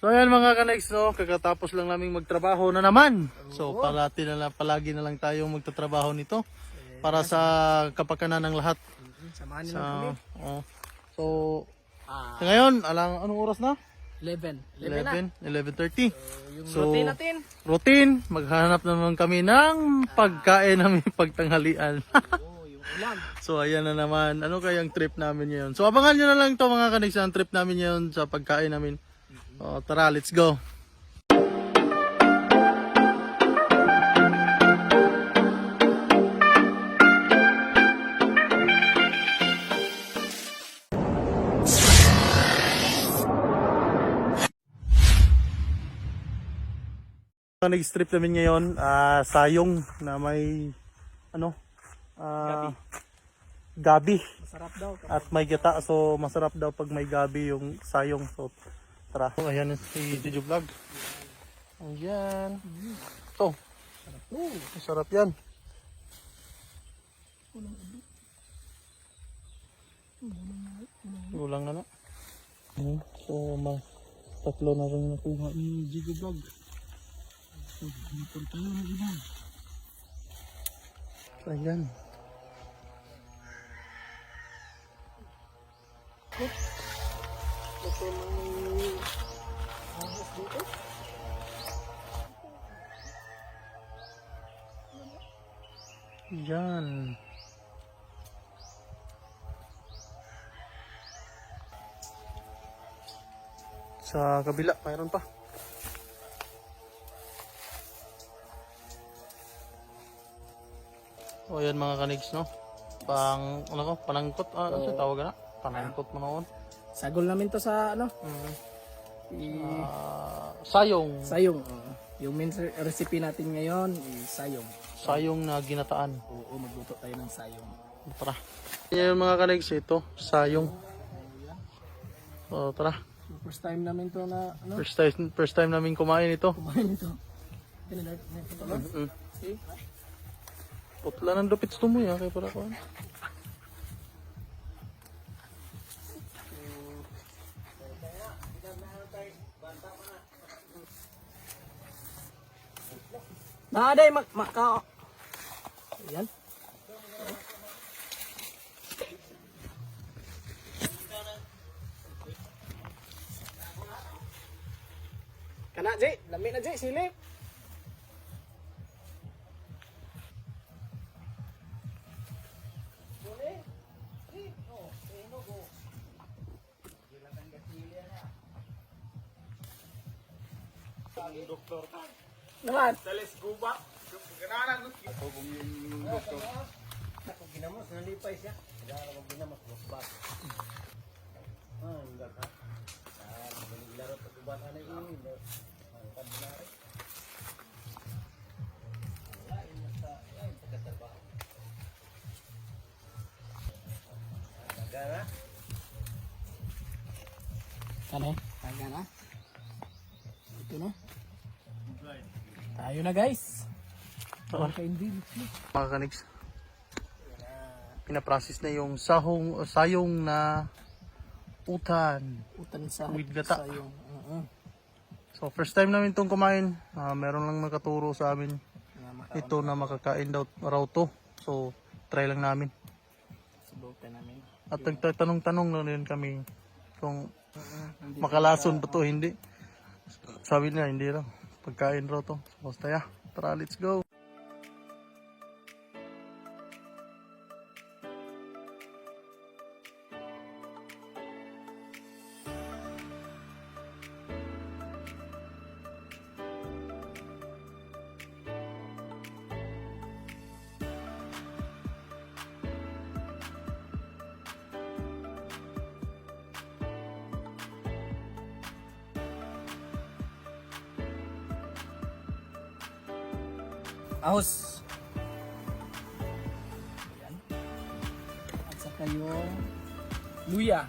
So ayan mga ka-next, no, kakatapos lang naming magtrabaho na naman. So palagi na lang tayo magtatrabaho nito para sa kapakanan ng lahat. Samahan niyo lang kami. Oh. So sa ngayon, anong oras na? 11. 11:30. Yung So, routine natin. Routine, maghanap naman kami ng pagkain namin pagtanghalian. Yung ulam. So ayan na naman, ano kayang trip namin ngayon? So abangan nyo na lang to mga ka-next, ang trip namin ngayon sa pagkain namin. Tara, let's go. Next trip namin ngayon, sayong na may ano, gabi Masarap daw. at may gata. So masarap daw pag may gabi yung sayong. So tara. Ayan si Jojo Vlog. Ayan. Ito. Masarap yan. Ulang na na. So tatlo na rin nakuha ni Jojo Vlog. So hipon tayo ng iba. Ayan. Yan. Sa kabila, mayroon pa. O yan mga kanigs, no? Panangkot, ano siya tawag na? Panangkot mo noon. Sagol namin to sa ano? Sayong. Sayong. Yung main recipe natin ngayon is sayong. Sayong na ginataan. Oo, magluto tayo ng sayong. Tara. Yan mga kanigs, ito, sayong. So tara. First time namin to na ano? First time namin kumain ito. Kumain ito. See? Putla ng dupits to mo yan, kaya para ko. Naaday maka. Ayan. Kana Jay, lami na Jay, silip. Doktor. Naman. Talis guba. Ganaan ang Ako yung doktor. Ako ginamos, nalipay siya. Kaya ako ginamos, bak. Enggak ka. Laro pagubatan na yun. Ang kadulari. Agara. Ano? Agara. Ito na. Tayo na guys. mga kanigs. Pinaprocess na yung sayong na utan. Utan sa With gata. sayong. So first time namin itong kumain. Meron lang nakaturo sa amin. Ito na makakain daw raw to. So try lang namin. Subukan namin. At nagtatanong-tanong na rin kami kung makalason ba to, hindi. Sabi niya, hindi raw. Pagkain raw to. So basta ya. Tara, let's go. Ahos. Ayan. At saka yung luya.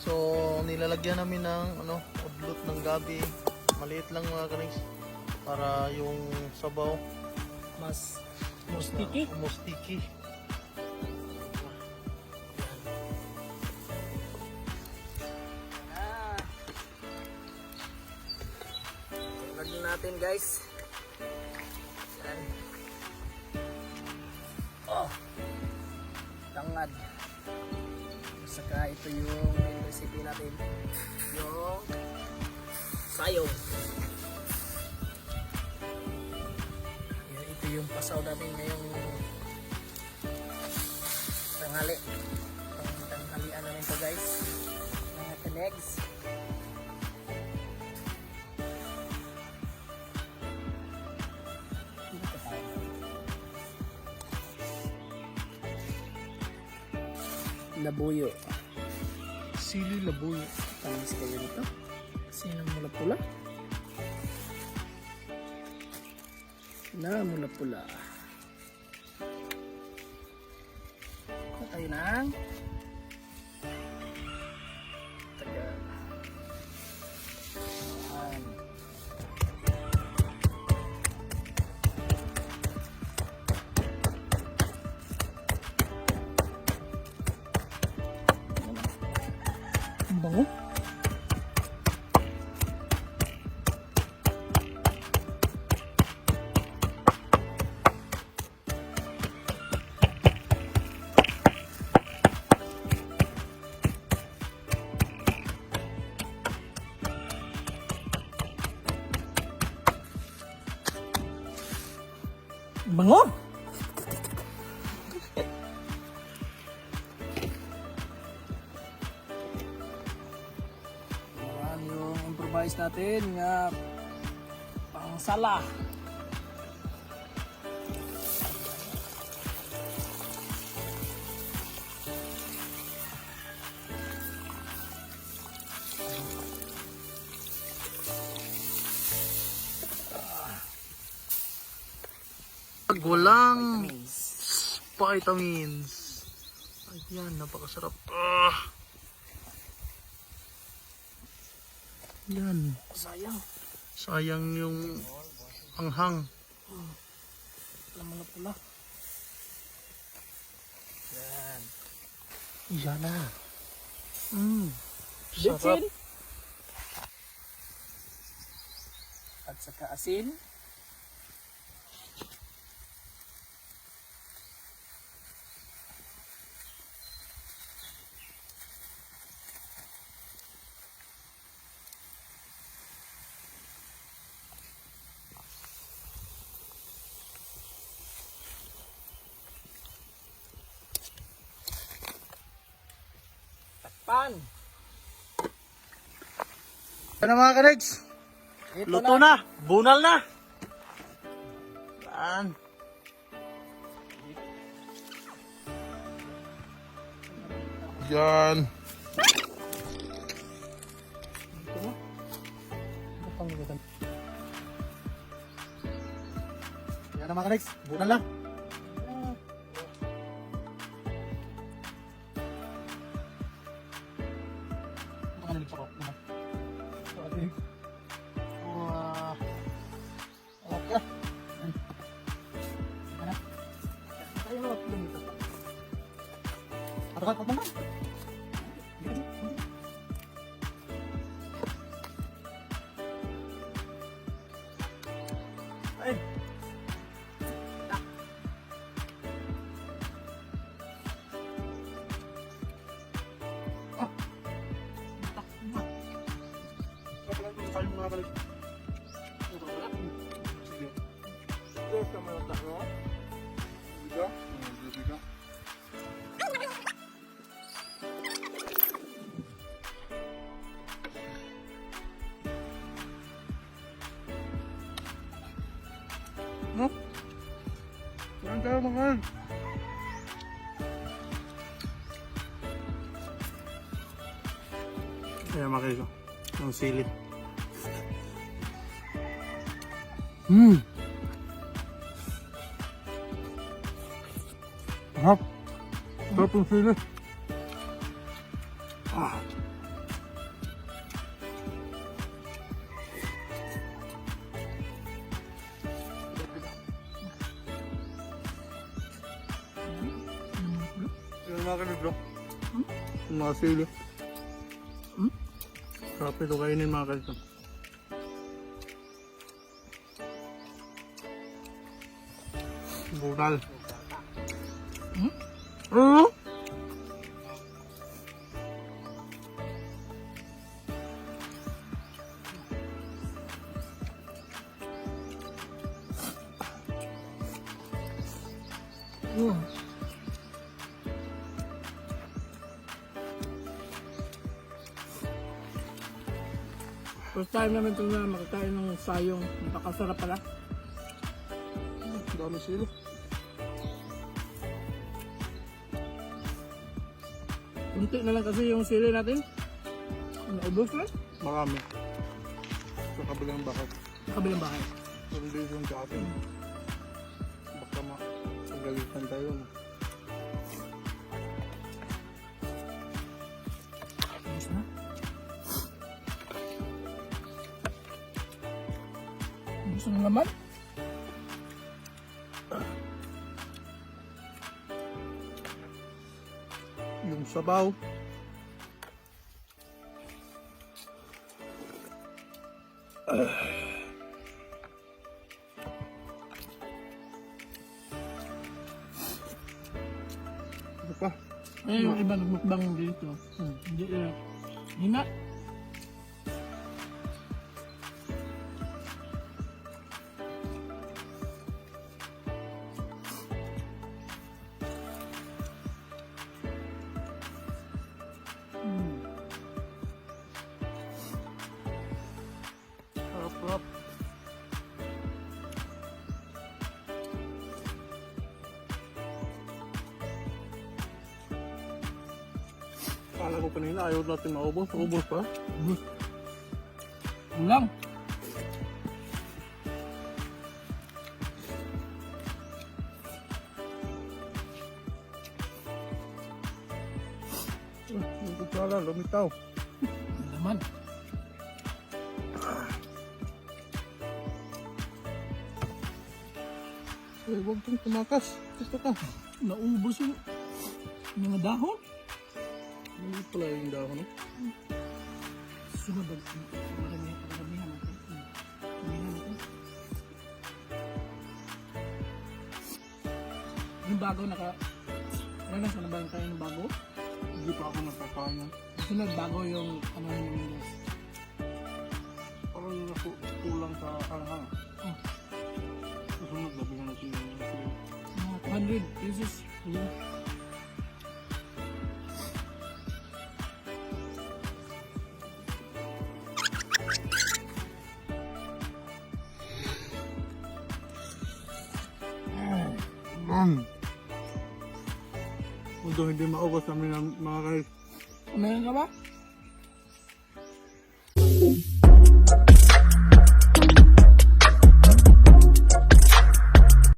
So nilalagyan namin ng udlot ng gabi Maliit lang mga kanings. Para yung sabaw Mas sticky. mustiki. Lagyan natin guys. Yan. Oh. Tangad. Saka ito yung main recipe natin. Yung sayong. Yan, ito yung pasaw natin ngayong tanghali. Tanghalian namin ito guys. Mga kalegs. Labuyo. Sili labuyo. Tamis kayo nito. Kasi mula-pula. Na mula-pula. Tayo ng taga. Ayan. Ang bango. Bango! Ayan yung improvise natin nga pang sala. Gulang Vitamins. vitamins. Ayan, napakasarap. Yan. Sayang. Sayang yung anghang. Lamang na pula. Yan. Yan na. Bitsin. Sarap. At saka asin. Pan. Ano mga kanegs? Ito Luto na. Bunal na. Yan. Yan. Yan na mga kanegs. Bunal na. Wah. Oke. Ada kan potong kan? Jangan tahu makan. Kaya makay ko. Ang silid. Sarap. Sarap yung silid. mga kalibro. Mga sili. Sarap ito kainin mga kalibro. Bural. Ano? First time namin ito na makakain ng sayong. Napakasarap pala. Dami sili. Kunti na lang kasi yung sili natin. Naubos na. Marami. Sa kabilang bakit. Sa kabilang bahay. Hindi yung sa atin. Baka magalitan tayo. Ubos na. Ubos na naman. Yung sabaw. Ano pa? Eh, yung iba nagmukbang dito. Hindi, hina. Sarap-sarap. Kala ko kanina ayaw natin maubos. Ubos pa. Ulang. Yung kutsara, lumitaw. Ano naman. Huwag kang tumakas. Gusto ka. Naubos yung mga dahon. Ano pala yung dahon? No? Sunod ang maramihan natin. Maramihan natin. Yung bago ano sana ba yung kain ng bago? Hindi pa ako nakakain yan. Sunod bago yung ano yung Minas. Parang kulang sa anghang. Oh. Susunod, labihan natin yung Mga 200 pesos. Yun. Although hindi maubos namin ng mga guys. Meron ka ba?